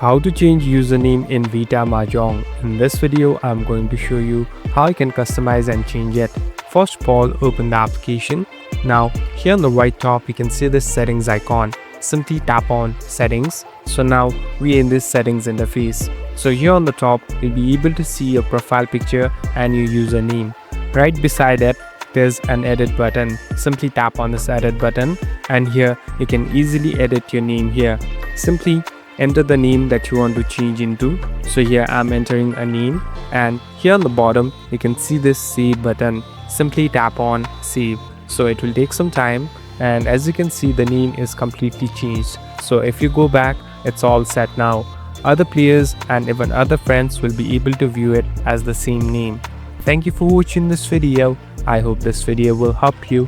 How to change username in Vita Mahjong. In this video, I'm going to show you how you can customize and change it. First of all, open the application. Now, here on the right top, you can see this settings icon. Simply tap on settings. So now we're in this settings interface. So here on the top, you'll be able to see your profile picture and your username. Right beside it, there's an edit button. Simply tap on this edit button, and here you can easily edit your name here. Simply enter the name that you want to change into. So here I'm entering a name, and here on the bottom you can see this save button. Simply tap on save. So it will take some time, and as you can see, the name is completely changed. So if you go back, it's all set now. Other players and even other friends will be able to view it as the same name. Thank you for watching this video. I hope this video will help you.